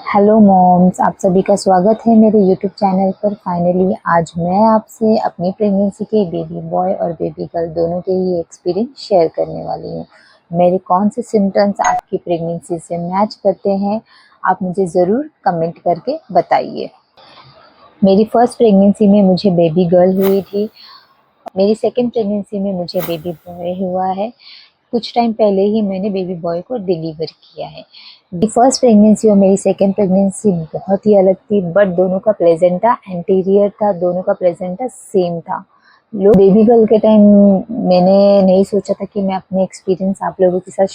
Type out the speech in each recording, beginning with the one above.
Hello moms, आप सभी का स्वागत है मेरे यूट्यूब चैनल पर। फाइनली आज मैं आपसे अपनी प्रेगनेंसी के बेबी बॉय और बेबी गर्ल दोनों के ही एक्सपीरियंस शेयर करने वाली हूँ। मेरे कौन से सिम्टम्स आपकी प्रेगनेंसी से मैच करते हैं, आप मुझे ज़रूर कमेंट करके बताइए। मेरी फर्स्ट प्रेगनेंसी में मुझे बेबी गर्ल हुई थी। मेरी सेकेंड प्रेगनेंसी में मुझे बेबी बॉय हुआ है। कुछ टाइम पहले ही मैंने बेबी बॉय को डिलीवर किया है। मेरी फर्स्ट प्रेगनेंसी और मेरी सेकेंड प्रेगनेंसी बहुत ही अलग थी, बट दोनों का प्लेजेंटा एंटीरियर था, दोनों का प्लेजेंटा सेम था। लोग बेबी गर्ल के टाइम मैंने नहीं सोचा था कि मैं अपने एक्सपीरियंस आप लोगों के साथ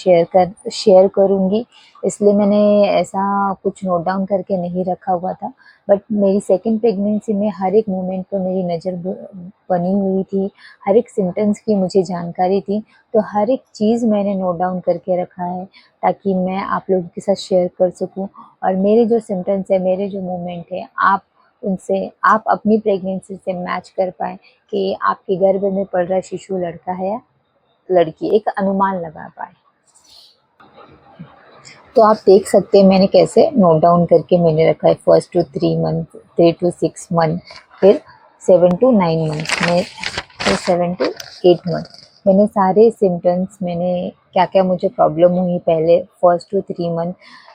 शेयर करूँगी, इसलिए मैंने ऐसा कुछ नोट डाउन करके नहीं रखा हुआ था। बट मेरी सेकेंड प्रेगनेंसी में हर एक मोमेंट पर मेरी नज़र बनी हुई थी, हर एक सिम्टम्स की मुझे जानकारी थी, तो हर एक चीज़ मैंने नोट डाउन करके रखा है ताकि मैं आप लोगों के साथ शेयर कर सकूं। और मेरे जो सिम्टम्स है, मेरे जो मोमेंट है, आप अपनी प्रेगनेंसी से मैच कर पाएँ कि आपके गर्भ में पल रहा शिशु लड़का है या लड़की, एक अनुमान लगा पाएँ। तो आप देख सकते हैं मैंने कैसे नोट डाउन करके मैंने रखा है। First to 3 month, 3 to 6 month, फिर 7 to 9 मंथ में, फिर 7 to 8 मंथ। मैंने सारे सिम्टम्स, मैंने क्या क्या मुझे प्रॉब्लम हुई पहले फर्स्ट टू 3 मंथ,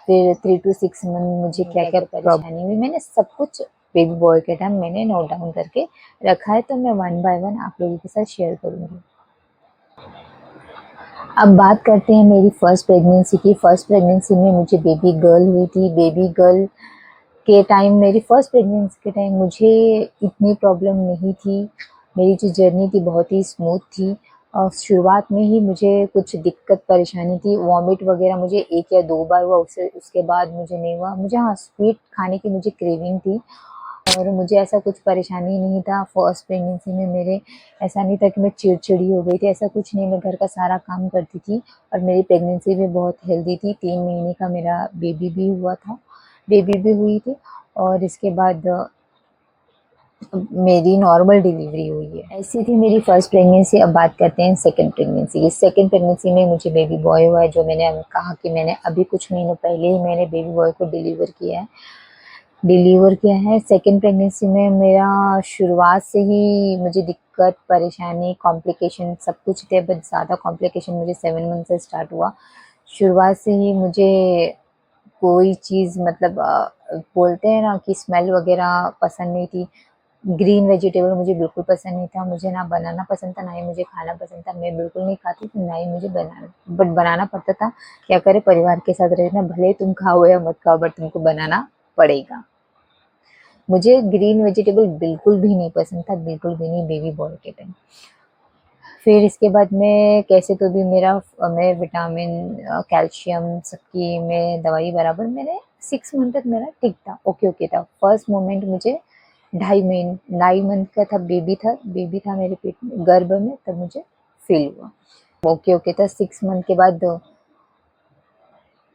फिर 3 to 6 मंथ मुझे क्या क्या परेशानी हुई, मैंने सब कुछ बेबी बॉय के टाइम मैंने नोट डाउन करके रखा है। तो मैं वन बाय वन आप लोगों के साथ शेयर करूँगी। अब बात करते हैं मेरी फर्स्ट प्रेगनेंसी की। फर्स्ट प्रेगनेंसी में मुझे बेबी गर्ल हुई थी। बेबी गर्ल के टाइम, मेरी फर्स्ट प्रेगनेंसी के टाइम मुझे इतनी प्रॉब्लम नहीं थी। मेरी जो जर्नी थी बहुत ही स्मूथ थी। और शुरुआत में ही मुझे कुछ दिक्कत परेशानी थी, वॉमिट वगैरह मुझे 1 या 2 बार हुआ, उसके बाद मुझे नहीं हुआ। मुझे हाँ, स्वीट खाने की मुझे क्रेविंग थी और मुझे ऐसा कुछ परेशानी नहीं था। फर्स्ट प्रेगनेंसी में मेरे ऐसा नहीं था कि मैं चिड़चिड़ी हो गई थी, ऐसा कुछ नहीं। मैं घर का सारा काम करती थी और मेरी प्रेगनेंसी भी बहुत हेल्दी थी। 3 महीने का मेरा बेबी भी हुआ था, बेबी भी हुई थी। और इसके बाद मेरी नॉर्मल डिलीवरी हुई है। ऐसी थी मेरी फर्स्ट प्रेगनेंसी। अब बात करते हैं सेकंड प्रेगनेंसी की। सेकंड प्रेगनेंसी में मुझे बेबी बॉय हुआ है, जो मैंने कहा कि मैंने अभी कुछ महीनों पहले ही मैंने बेबी बॉय को डिलीवर किया है। सेकेंड प्रेगनेंसी में मेरा शुरुआत से ही मुझे दिक्कत, परेशानी, कॉम्प्लिकेशन सब कुछ थे, बट ज़्यादा कॉम्प्लिकेशन मुझे 7 मंथ से स्टार्ट हुआ। शुरुआत से ही मुझे कोई चीज़, मतलब बोलते हैं ना कि स्मेल वगैरह पसंद नहीं थी। ग्रीन वेजिटेबल मुझे बिल्कुल पसंद नहीं था। मुझे ना बनाना पसंद था, ना ही मुझे खाना पसंद था। मैं बिल्कुल नहीं खाती थी, ना ही मुझे बनाना, बट बनाना पड़ता था। क्या करें, परिवार के साथ रहना, भले तुम खाओ या मत खाओ, बट तुमको बनाना पड़ेगा। मुझे ग्रीन वेजिटेबल बिल्कुल भी नहीं पसंद था, बिल्कुल भी नहीं बेबी बॉय के टाइम। फिर इसके बाद मैं कैसे तो भी मैं विटामिन, कैल्शियम सबकी मैं दवाई बराबर, मैंने 6 मंथ तक मेरा ठीक था, ओके ओके था। फर्स्ट मोमेंट मुझे 2.5 मंथ का था, बेबी था मेरे पेट में, गर्भ में, तब मुझे फील हुआ ओके ओके था। 6 मंथ के बाद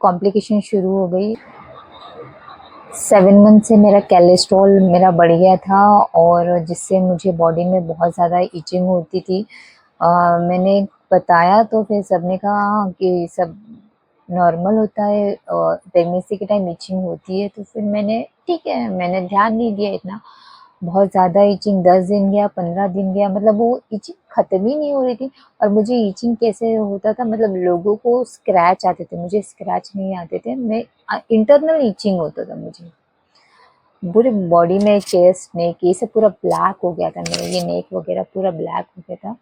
कॉम्प्लिकेशन शुरू हो गई। 7 मंथ से मेरा कोलेस्ट्रॉल मेरा बढ़ गया था और जिससे मुझे बॉडी में बहुत ज़्यादा इचिंग होती थी। मैंने बताया तो फिर सबने कहा कि सब नॉर्मल होता है और प्रेगनेंसी के टाइम इचिंग होती है, तो फिर मैंने ठीक है, मैंने ध्यान नहीं दिया इतना। बहुत ज़्यादा इचिंग 10 दिन गया, 15 दिन गया, मतलब वो इचिंग ख़त्म ही नहीं हो रही थी। और मुझे इचिंग कैसे होता था, मतलब लोगों को स्क्रैच आते थे, मुझे स्क्रैच नहीं आते थे। मैं इंटरनल इचिंग होता था मुझे पूरे बॉडी में, चेस्ट, नेक, ये सब पूरा ब्लैक हो गया था मेरा, ये नेक वगैरह पूरा ब्लैक हो गया था।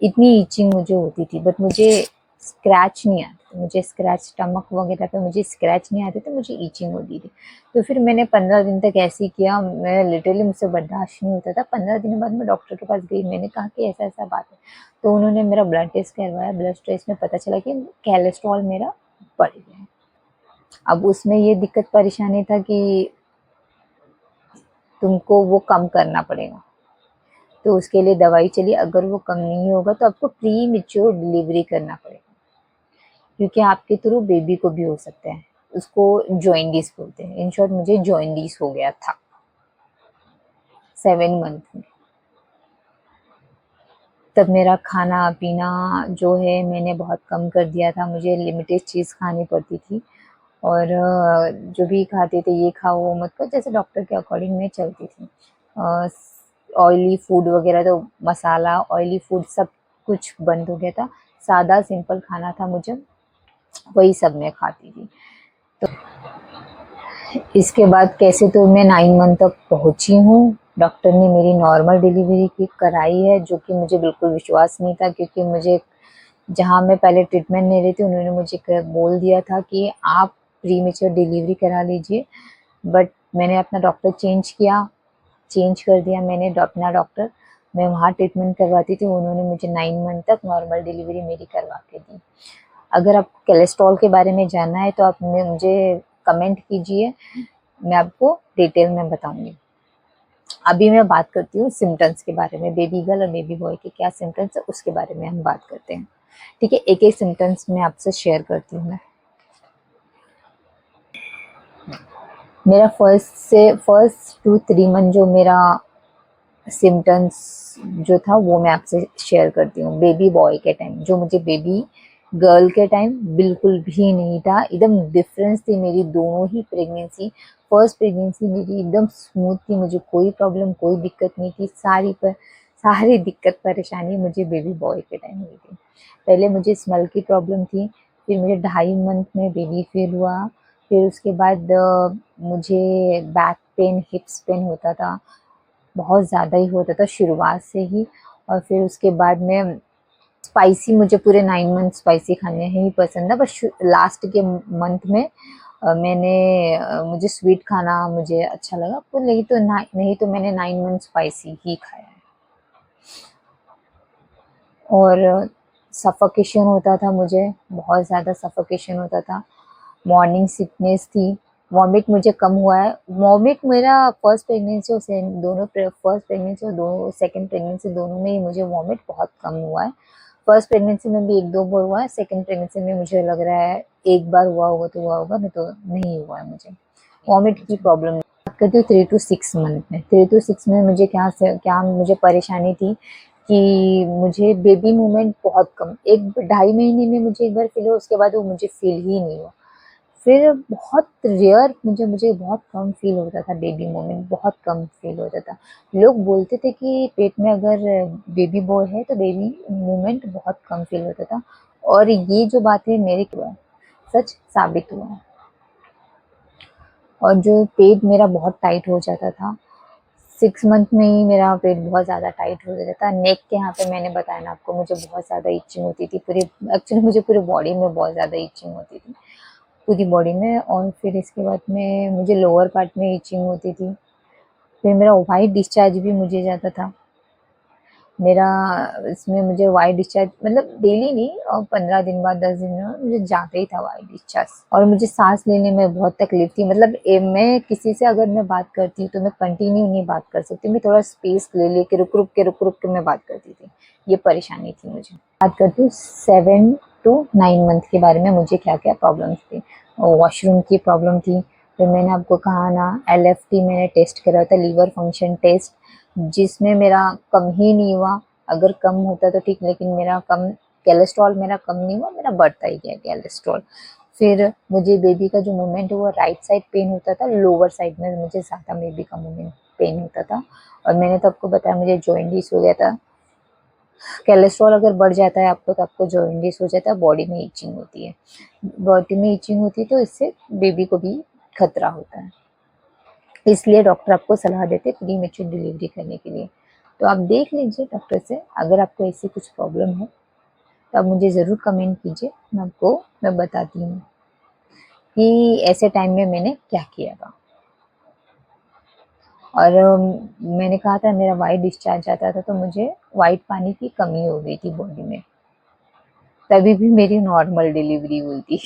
इतनी इचिंग मुझे होती थी, बट मुझे स्क्रैच नहीं आते थे। मुझे स्क्रैच, स्टमक वगैरह पे मुझे स्क्रैच नहीं आते थे, मुझे इचिंग होती थी। तो फिर मैंने 15 दिन तक ऐसे ही किया। मैं लिटरली, मुझसे बर्दाश्त नहीं होता था। 15 दिन बाद मैं डॉक्टर के पास गई, मैंने कहा कि ऐसा ऐसा बात है। तो उन्होंने मेरा ब्लड टेस्ट करवाया। ब्लड टेस्ट में पता चला कि कोलेस्ट्रॉल मेरा बढ़ गया है। अब उसमें ये दिक्कत परेशानी था कि तुमको वो कम करना पड़ेगा, तो उसके लिए दवाई चली। अगर वो कम नहीं होगा तो आपको प्री मेच्योर डिलीवरी करना पड़ेगा, क्योंकि आपके थ्रू बेबी को भी हो सकता है। उसको जॉइंडिस बोलते हैं। इन शॉर्ट मुझे जॉइंडिस हो गया था 7 मंथ में। तब मेरा खाना पीना जो है मैंने बहुत कम कर दिया था, मुझे लिमिटेड चीज़ खानी पड़ती थी। और जो भी खाते थे ये खाओ वो मत खाओ, जैसे डॉक्टर के अकॉर्डिंग मैं चलती थी। ऑयली फूड वगैरह तो मसाला ऑयली फूड सब कुछ बंद हो गया था। सादा सिंपल खाना था मुझे, वही सब मैं खाती थी। इसके बाद कैसे तो मैं 9 मंथ तक पहुंची हूँ। डॉक्टर ने मेरी नॉर्मल डिलीवरी की कराई है, जो कि मुझे बिल्कुल विश्वास नहीं था, क्योंकि मुझे जहाँ मैं पहले ट्रीटमेंट ले रही थी उन्होंने मुझे बोल दिया था कि आप प्री मेच्योर डिलीवरी करा लीजिए। बट मैंने अपना डॉक्टर चेंज कर दिया मैंने अपना डॉक्टर। मैं वहाँ ट्रीटमेंट करवाती थी, उन्होंने मुझे 9 मंथ तक नॉर्मल डिलीवरी मेरी करवा के दी। अगर आपको कोलेस्ट्रॉल के बारे में जानना है तो आप मुझे कमेंट कीजिए, मैं आपको डिटेल में बताऊंगी। अभी मैं बात करती हूँ सिम्टम्स के बारे में, बेबी गर्ल और बेबी बॉय के क्या सिम्टम्स है उसके बारे में हम बात करते हैं। ठीक है, एक एक सिम्टम्स मैं आपसे शेयर करती हूँ। मेरा फर्स्ट 2-3 मंथ जो मेरा सिम्टम्स जो था वो मैं आपसे शेयर करती हूँ। बेबी बॉय के टाइम, जो मुझे बेबी गर्ल के टाइम बिल्कुल भी नहीं था, एकदम डिफरेंस थी मेरी दोनों ही प्रेगनेंसी। फर्स्ट प्रेगनेंसी मेरी एकदम स्मूथ थी, मुझे कोई प्रॉब्लम कोई दिक्कत नहीं थी। सारी दिक्कत परेशानी मुझे बेबी बॉय के टाइम हुई थी। पहले मुझे स्मेल की प्रॉब्लम थी, फिर मुझे 2.5 मंथ में बेबी फील हुआ, फिर उसके बाद मुझे बैक पेन हिप्स पेन होता था, बहुत ज़्यादा ही होता था शुरुआत से ही। और फिर उसके बाद में स्पाइसी, मुझे पूरे 9 मंथ स्पाइसी खाने ही पसंद है, बस लास्ट के मंथ में मुझे स्वीट खाना मुझे अच्छा लगा, पर नहीं तो मैंने 9 मंथ स्पाइसी ही खाया है। और सफोकेशन होता था मुझे, बहुत ज़्यादा सफोकेशन होता था। मॉर्निंग सिकनेस थी। वॉमिट मुझे कम हुआ है। वॉमिट मेरा फर्स्ट प्रेगनेंसी और फर्स्ट प्रेगनेंसी और दोनों सेकंड प्रेगनेंसी दोनों में ही मुझे वॉमिट बहुत कम हुआ है। फर्स्ट प्रेगनेंसी में भी 1-2 बार हुआ है, सेकंड प्रेगनेंसी में मुझे लग रहा है एक बार हुआ होगा तो हुआ होगा, नहीं तो नहीं हुआ है मुझे वॉमिट की प्रॉब्लम। बात करती हूँ 3 to 6 मंथ में। 3 to 6 में मुझे क्या मुझे परेशानी थी कि मुझे बेबी मूवमेंट बहुत कम, 1-2.5 महीने में मुझे एक बार फील हुआ, उसके बाद वो मुझे फील ही नहीं हुआ। फिर बहुत रेयर मुझे बहुत कम फील होता था, बेबी मोमेंट बहुत कम फील होता था। लोग बोलते थे कि पेट में अगर बेबी बॉय है तो बेबी मोमेंट बहुत कम फील होता था, और ये जो बात है मेरे हुआ है, सच साबित हुआ है। और जो पेट मेरा बहुत टाइट हो जाता था, 6 मंथ में ही मेरा पेट बहुत ज़्यादा टाइट हो जाता था। नेक के यहाँ पे मैंने बताया ना आपको, मुझे बहुत ज़्यादा इचिंग होती थी, एक्चुअली मुझे पूरे बॉडी में बहुत ज़्यादा इचिंग होती थी, पूरी बॉडी में। और फिर इसके बाद में मुझे लोअर पार्ट में इचिंग होती थी। फिर मेरा वाइट डिस्चार्ज भी मुझे जाता था। मेरा इसमें मुझे वाइट डिस्चार्ज मतलब डेली नहीं, और 15 दिन बाद 10 दिन में मुझे जाता ही था वाइट डिस्चार्ज। और मुझे सांस लेने में बहुत तकलीफ थी, मतलब मैं किसी से अगर मैं बात करती हूँ तो मैं कंटिन्यू नहीं बात कर सकती, मैं थोड़ा स्पेस ले के रुक के मैं बात करती थी। ये परेशानी थी मुझे। बात करती हूँ 7 to 9 मंथ के बारे में, मुझे क्या क्या प्रॉब्लम्स थी। वॉशरूम की प्रॉब्लम थी। फिर मैंने आपको कहा ना, LFT मैंने टेस्ट करा था, लीवर फंक्शन टेस्ट, जिसमें मेरा कम ही नहीं हुआ। अगर कम होता तो ठीक, लेकिन मेरा कोलेस्ट्रॉल मेरा कम नहीं हुआ, मेरा बढ़ता ही गया कोलेस्ट्रॉल। फिर मुझे बेबी का जो मूवमेंट है वो राइट साइड पेन होता था, लोअर साइड में मुझे ज़्यादा बेबी का मूवमेंट पेन होता था। और मैंने तो आपको बताया मुझे जॉइंटिस हो गया था। कोलेस्ट्रॉल अगर बढ़ जाता है आपको तो आपको जॉइंटिस हो जाता है, बॉडी में इचिंग होती है। बॉडी में इचिंग होती है तो इससे बेबी को भी खतरा होता है, इसलिए डॉक्टर आपको सलाह देते हैं प्री मेच्योर डिलीवरी करने के लिए। तो आप देख लीजिए डॉक्टर से, अगर आपको ऐसी कुछ प्रॉब्लम है तो आप मुझे ज़रूर कमेंट कीजिए, मैं बताती हूँ कि ऐसे टाइम में मैंने क्या किया था। और मैंने कहा था मेरा वाइट डिस्चार्ज आता था, तो मुझे वाइट पानी की कमी हो गई थी बॉडी में, तभी भी मेरी नॉर्मल डिलीवरी हुई थी।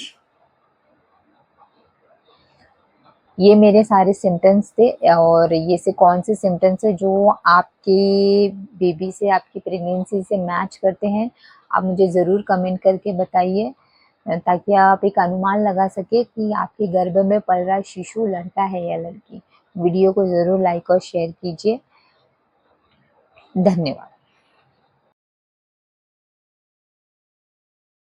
ये मेरे सारे सिम्टम्स थे, और ये से कौन से सिम्टम्स है जो आपके बेबी से, आपकी प्रेगनेंसी से मैच करते हैं, आप मुझे ज़रूर कमेंट करके बताइए, ताकि आप एक अनुमान लगा सके कि आपके गर्भ में पल रहा शिशु लड़का है या लड़की। वीडियो को ज़रूर लाइक और शेयर कीजिए। धन्यवाद।